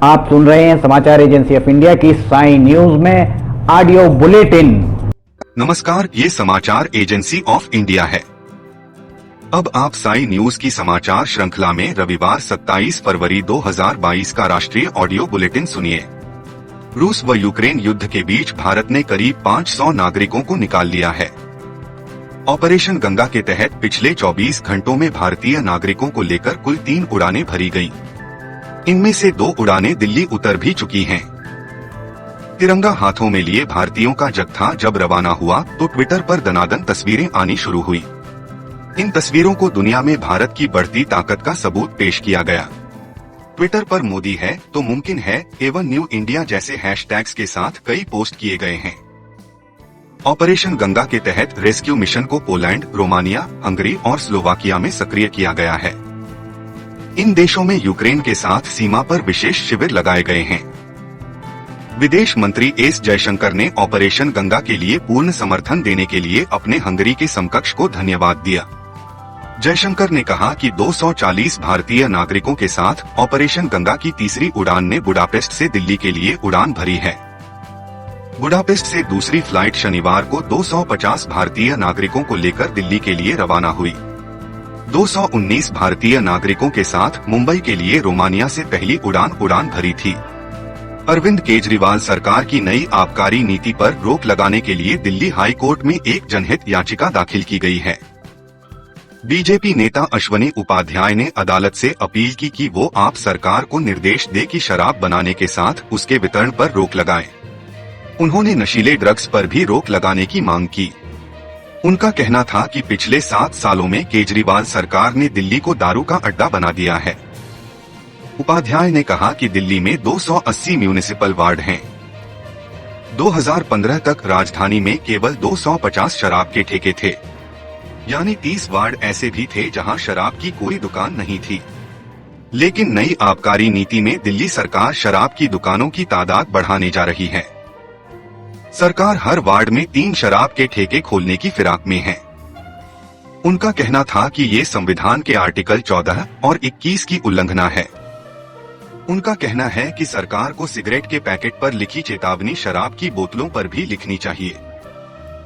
आप सुन रहे हैं समाचार एजेंसी ऑफ इंडिया की साई न्यूज में ऑडियो बुलेटिन। नमस्कार, ये समाचार एजेंसी ऑफ इंडिया है। अब आप साई न्यूज की समाचार श्रृंखला में रविवार 27 फरवरी 2022 का राष्ट्रीय ऑडियो बुलेटिन सुनिए। रूस व यूक्रेन युद्ध के बीच भारत ने करीब 500 नागरिकों को निकाल लिया है। ऑपरेशन गंगा के तहत पिछले 24 घंटों में भारतीय नागरिकों को लेकर कुल 3 उड़ानें भरी गयी। इनमें से 2 उड़ानें दिल्ली उतर भी चुकी हैं। तिरंगा हाथों में लिए भारतीयों का जत्था जब रवाना हुआ तो ट्विटर पर दनादन तस्वीरें आनी शुरू हुई। इन तस्वीरों को दुनिया में भारत की बढ़ती ताकत का सबूत पेश किया गया। ट्विटर पर मोदी है तो मुमकिन है एवं न्यू इंडिया जैसे हैशटैग्स के साथ कई पोस्ट किए गए हैं। ऑपरेशन गंगा के तहत रेस्क्यू मिशन को पोलैंड, रोमानिया, हंगरी और स्लोवाकिया में सक्रिय किया गया है। इन देशों में यूक्रेन के साथ सीमा पर विशेष शिविर लगाए गए हैं। विदेश मंत्री एस जयशंकर ने ऑपरेशन गंगा के लिए पूर्ण समर्थन देने के लिए अपने हंगरी के समकक्ष को धन्यवाद दिया। जयशंकर ने कहा कि 240 भारतीय नागरिकों के साथ ऑपरेशन गंगा की तीसरी उड़ान ने बुडापेस्ट से दिल्ली के लिए उड़ान भरी है। बुडापेस्ट से दूसरी फ्लाइट शनिवार को 250 भारतीय नागरिकों को लेकर दिल्ली के लिए रवाना हुई। 219 भारतीय नागरिकों के साथ मुंबई के लिए रोमानिया से पहली उड़ान भरी थी। अरविंद केजरीवाल सरकार की नई आबकारी नीति पर रोक लगाने के लिए दिल्ली हाई कोर्ट में एक जनहित याचिका दाखिल की गई है। बीजेपी नेता अश्वनी उपाध्याय ने अदालत से अपील की कि वो आप सरकार को निर्देश दे कि शराब बनाने के साथ उसके वितरण पर रोक लगाए। उन्होंने नशीले ड्रग्स पर भी रोक लगाने की मांग की। उनका कहना था कि पिछले 7 सालों में केजरीवाल सरकार ने दिल्ली को दारू का अड्डा बना दिया है। उपाध्याय ने कहा कि दिल्ली में 280 म्यूनिसिपल वार्ड हैं। 2015 तक राजधानी में केवल 250 शराब के ठेके थे, यानी 30 वार्ड ऐसे भी थे जहां शराब की कोई दुकान नहीं थी। लेकिन नई आबकारी नीति में दिल्ली सरकार शराब की दुकानों की तादाद बढ़ाने जा रही है। सरकार हर वार्ड में 3 शराब के ठेके खोलने की फिराक में है। उनका कहना था कि ये संविधान के आर्टिकल 14 और 21 की उल्लंघना है। उनका कहना है कि सरकार को सिगरेट के पैकेट पर लिखी चेतावनी शराब की बोतलों पर भी लिखनी चाहिए।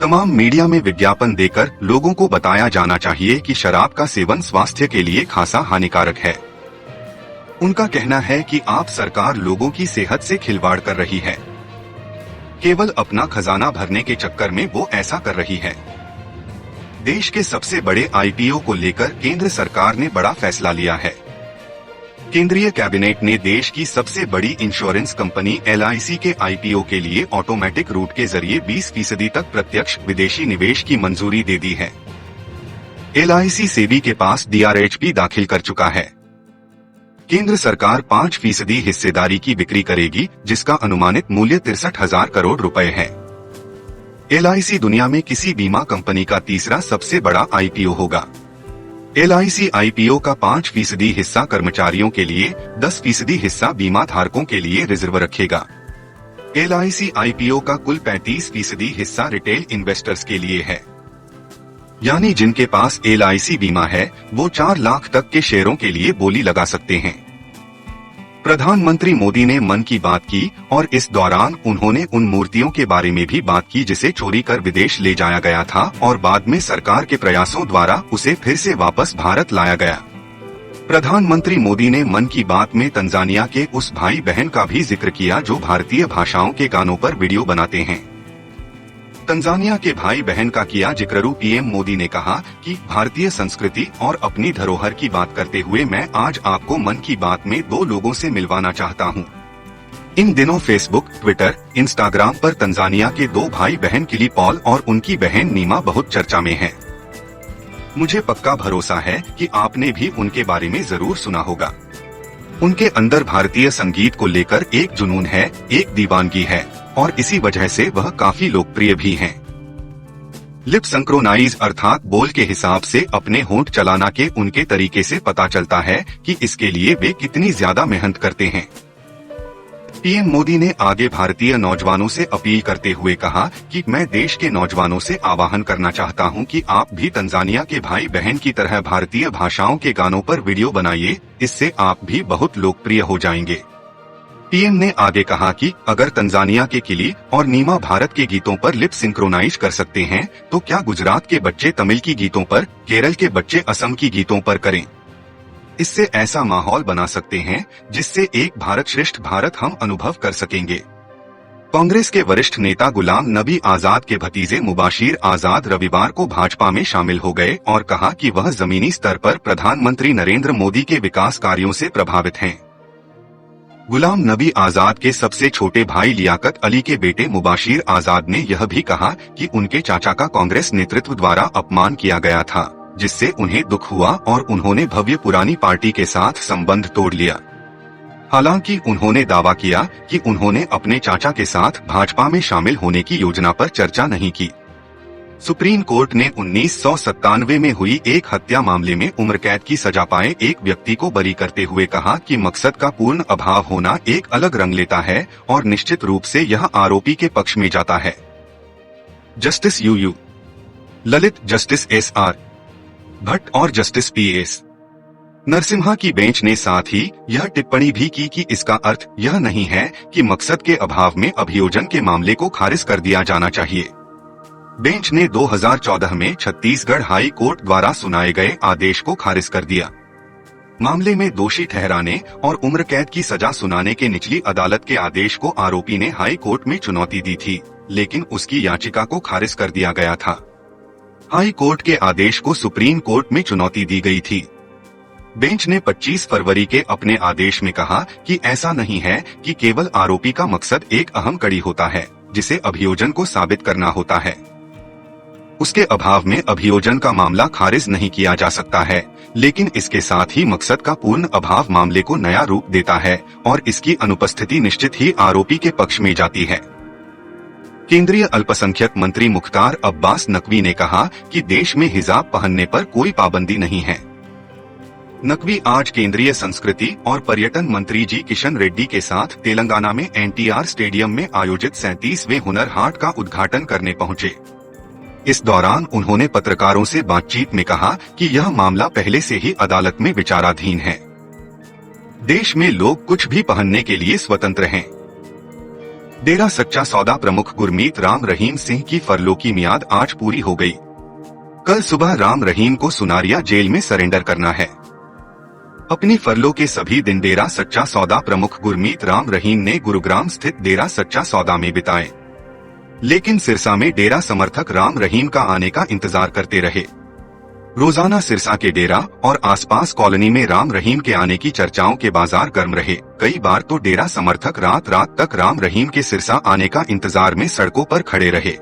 तमाम मीडिया में विज्ञापन देकर लोगों को बताया जाना चाहिए कि शराब का सेवन स्वास्थ्य के लिए खासा हानिकारक है। उनका कहना है कि आप सरकार लोगों की सेहत से खिलवाड़ कर रही है। केवल अपना खजाना भरने के चक्कर में वो ऐसा कर रही है। देश के सबसे बड़े आईपीओ को लेकर केंद्र सरकार ने बड़ा फैसला लिया है। केंद्रीय कैबिनेट ने देश की सबसे बड़ी इंश्योरेंस कंपनी LIC के आईपीओ के लिए ऑटोमेटिक रूट के जरिए 20% तक प्रत्यक्ष विदेशी निवेश की मंजूरी दे दी है। LIC सेबी के पास DRHP दाखिल कर चुका है। केंद्र सरकार 5% हिस्सेदारी की बिक्री करेगी, जिसका अनुमानित मूल्य 63,000 करोड़ रुपए है। LIC दुनिया में किसी बीमा कंपनी का तीसरा सबसे बड़ा आईपीओ होगा। LIC आईपीओ का 5% हिस्सा कर्मचारियों के लिए, 10% हिस्सा बीमा धारकों के लिए रिजर्व रखेगा। LIC आईपीओ का कुल 35% हिस्सा रिटेल इन्वेस्टर्स के लिए है, यानी जिनके पास LIC बीमा है वो 4 लाख तक के शेयरों के लिए बोली लगा सकते हैं। प्रधानमंत्री मोदी ने मन की बात की और इस दौरान उन्होंने उन मूर्तियों के बारे में भी बात की जिसे चोरी कर विदेश ले जाया गया था और बाद में सरकार के प्रयासों द्वारा उसे फिर से वापस भारत लाया गया। प्रधानमंत्री मोदी ने मन की बात में तंजानिया के उस भाई बहन का भी जिक्र किया जो भारतीय भाषाओं के गानों पर वीडियो बनाते हैं। तंजानिया के भाई बहन का किया जिक्र। पीएम मोदी ने कहा कि भारतीय संस्कृति और अपनी धरोहर की बात करते हुए मैं आज आपको मन की बात में 2 लोगों से मिलवाना चाहता हूं। इन दिनों फेसबुक, ट्विटर, इंस्टाग्राम पर तंजानिया के 2 भाई बहन किली पॉल और उनकी बहन नीमा बहुत चर्चा में हैं। मुझे पक्का भरोसा है कि आपने भी उनके बारे में जरूर सुना होगा। उनके अंदर भारतीय संगीत को लेकर एक जुनून है, एक दीवानगी है और इसी वजह से वह काफी लोकप्रिय भी हैं। लिप सिंक्रोनाइज अर्थात बोल के हिसाब से अपने होंठ चलाना के उनके तरीके से पता चलता है कि इसके लिए वे कितनी ज्यादा मेहनत करते हैं। पीएम मोदी ने आगे भारतीय नौजवानों से अपील करते हुए कहा कि मैं देश के नौजवानों से आह्वान करना चाहता हूं कि आप भी तंजानिया के भाई बहन की तरह भारतीय भाषाओं के गानों पर वीडियो बनाइए, इससे आप भी बहुत लोकप्रिय हो जाएंगे। पीएम ने आगे कहा कि अगर तंजानिया के किली और नीमा भारत के गीतों पर लिप सिंक्रोनाइज कर सकते हैं, तो क्या गुजरात के बच्चे तमिल की गीतों पर, केरल के बच्चे असम की गीतों पर करें। इससे ऐसा माहौल बना सकते हैं जिससे एक भारत श्रेष्ठ भारत हम अनुभव कर सकेंगे। कांग्रेस के वरिष्ठ नेता गुलाम नबी आजाद के भतीजे मुबाशिर आजाद रविवार को भाजपा में शामिल हो गए और कहा कि वह जमीनी स्तर पर प्रधानमंत्री नरेंद्र मोदी के विकास कार्यों से प्रभावित हैं। गुलाम नबी आजाद के सबसे छोटे भाई लियाकत अली के बेटे मुबाशिर आजाद ने यह भी कहा कि उनके चाचा का कांग्रेस नेतृत्व द्वारा अपमान किया गया था, जिससे उन्हें दुख हुआ और उन्होंने भव्य पुरानी पार्टी के साथ संबंध तोड़ लिया। हालांकि उन्होंने दावा किया कि उन्होंने अपने चाचा के साथ भाजपा में शामिल होने की योजना पर चर्चा नहीं की। सुप्रीम कोर्ट ने 1997 में हुई एक हत्या मामले में उम्र कैद की सजा पाए एक व्यक्ति को बरी करते हुए कहा कि मकसद का पूर्ण अभाव होना एक अलग रंग लेता है और निश्चित रूप से यह आरोपी के पक्ष में जाता है। Justice UU Lalit, justice SR Bhat और जस्टिस पीएस नरसिम्हा की बेंच ने साथ ही यह टिप्पणी भी की कि इसका अर्थ यह नहीं है कि मकसद के अभाव में अभियोजन के मामले को खारिज कर दिया जाना चाहिए। बेंच ने 2014 में छत्तीसगढ़ हाई कोर्ट द्वारा सुनाए गए आदेश को खारिज कर दिया। मामले में दोषी ठहराने और उम्र कैद की सजा सुनाने के निचली अदालत के आदेश को आरोपी ने हाई कोर्ट में चुनौती दी थी, लेकिन उसकी याचिका को खारिज कर दिया गया था। हाई कोर्ट के आदेश को सुप्रीम कोर्ट में चुनौती दी गई थी। बेंच ने 25 फरवरी के अपने आदेश में कहा कि ऐसा नहीं है कि केवल आरोपी का मकसद एक अहम कड़ी होता है जिसे अभियोजन को साबित करना होता है। उसके अभाव में अभियोजन का मामला खारिज नहीं किया जा सकता है, लेकिन इसके साथ ही मकसद का पूर्ण अभाव मामले को नया रूप देता है और इसकी अनुपस्थिति निश्चित ही आरोपी के पक्ष में जाती है। केंद्रीय अल्पसंख्यक मंत्री मुख्तार अब्बास नकवी ने कहा कि देश में हिजाब पहनने पर कोई पाबंदी नहीं है। नकवी आज केंद्रीय संस्कृति और पर्यटन मंत्री जी किशन रेड्डी के साथ तेलंगाना में एनटीआर स्टेडियम में आयोजित 37वें हुनर हाट का उद्घाटन करने पहुंचे। इस दौरान उन्होंने पत्रकारों से बातचीत में कहा कि यह मामला पहले से ही अदालत में विचाराधीन है। देश में लोग कुछ भी पहनने के लिए स्वतंत्र हैं। डेरा सच्चा सौदा प्रमुख गुरमीत राम रहीम सिंह की फरलो की मियाद आज पूरी हो गई। कल सुबह राम रहीम को सुनारिया जेल में सरेंडर करना है। अपनी फरलो के सभी दिन डेरा सच्चा सौदा प्रमुख गुरमीत राम रहीम ने गुरुग्राम स्थित डेरा सच्चा सौदा में बिताए, लेकिन सिरसा में डेरा समर्थक राम रहीम का आने का इंतजार करते रहे। रोजाना सिरसा के डेरा और आसपास कॉलोनी में राम रहीम के आने की चर्चाओं के बाजार गर्म रहे। कई बार तो डेरा समर्थक रात रात तक राम रहीम के सिरसा आने का इंतजार में सड़कों पर खड़े रहे।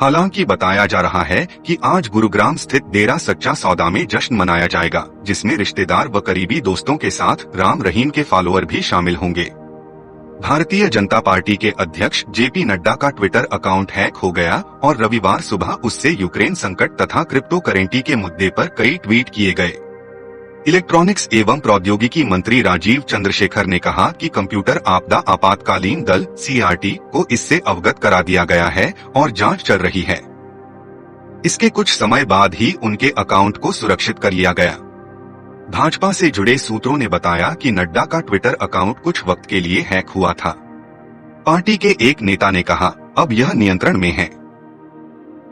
हालांकि बताया जा रहा है कि आज गुरुग्राम स्थित डेरा सच्चा सौदा में जश्न मनाया जाएगा, जिसमें रिश्तेदार व करीबी दोस्तों के साथ राम रहीम के फॉलोअर भी शामिल होंगे। भारतीय जनता पार्टी के अध्यक्ष जेपी नड्डा का ट्विटर अकाउंट हैक हो गया और रविवार सुबह उससे यूक्रेन संकट तथा क्रिप्टो करेंसी के मुद्दे पर कई ट्वीट किए गए। इलेक्ट्रॉनिक्स एवं प्रौद्योगिकी मंत्री राजीव चंद्रशेखर ने कहा कि कंप्यूटर आपदा आपातकालीन दल CRT को इससे अवगत करा दिया गया है और जांच चल रही है। इसके कुछ समय बाद ही उनके अकाउंट को सुरक्षित कर लिया गया। भाजपा से जुड़े सूत्रों ने बताया कि नड्डा का ट्विटर अकाउंट कुछ वक्त के लिए हैक हुआ था। पार्टी के एक नेता ने कहा, अब यह नियंत्रण में है।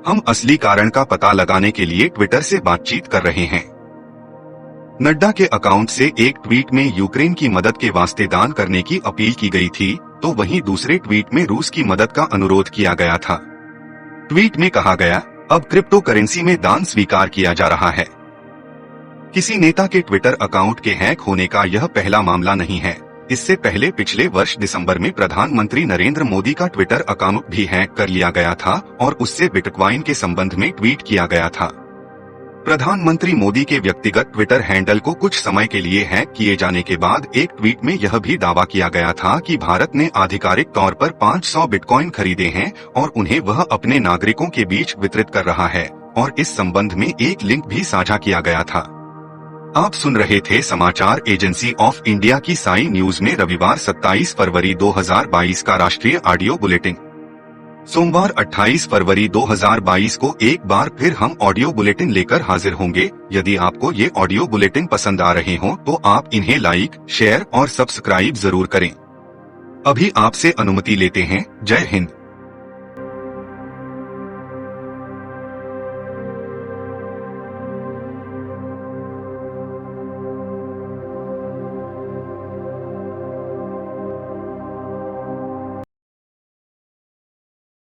हम असली कारण का पता लगाने के लिए ट्विटर से बातचीत कर रहे हैं। नड्डा के अकाउंट से एक ट्वीट में यूक्रेन की मदद के वास्ते दान करने की अपील की गई थी, तो वहीं दूसरे ट्वीट में रूस की मदद का अनुरोध किया गया था। ट्वीट में कहा गया, अब क्रिप्टो करेंसी में दान स्वीकार किया जा रहा है। किसी नेता के ट्विटर अकाउंट के हैक होने का यह पहला मामला नहीं है। इससे पहले पिछले वर्ष दिसंबर में प्रधानमंत्री नरेंद्र मोदी का ट्विटर अकाउंट भी हैक कर लिया गया था और उससे बिटकॉइन के संबंध में ट्वीट किया गया था। प्रधानमंत्री मोदी के व्यक्तिगत ट्विटर हैंडल को कुछ समय के लिए हैक किए जाने के बाद एक ट्वीट में यह भी दावा किया गया था कि भारत ने आधिकारिक तौर पर 500 बिटकॉइन खरीदे हैं और उन्हें वह अपने नागरिकों के बीच वितरित कर रहा है, और इस संबंध में एक लिंक भी साझा किया गया था। आप सुन रहे थे समाचार एजेंसी ऑफ इंडिया की साई न्यूज में रविवार 27 फरवरी 2022 का राष्ट्रीय ऑडियो बुलेटिन। सोमवार 28 फरवरी 2022 को एक बार फिर हम ऑडियो बुलेटिन लेकर हाजिर होंगे। यदि आपको ये ऑडियो बुलेटिन पसंद आ रहे हो तो आप इन्हें लाइक, शेयर और सब्सक्राइब जरूर करें। अभी आपसे अनुमति लेते हैं। जय हिंद।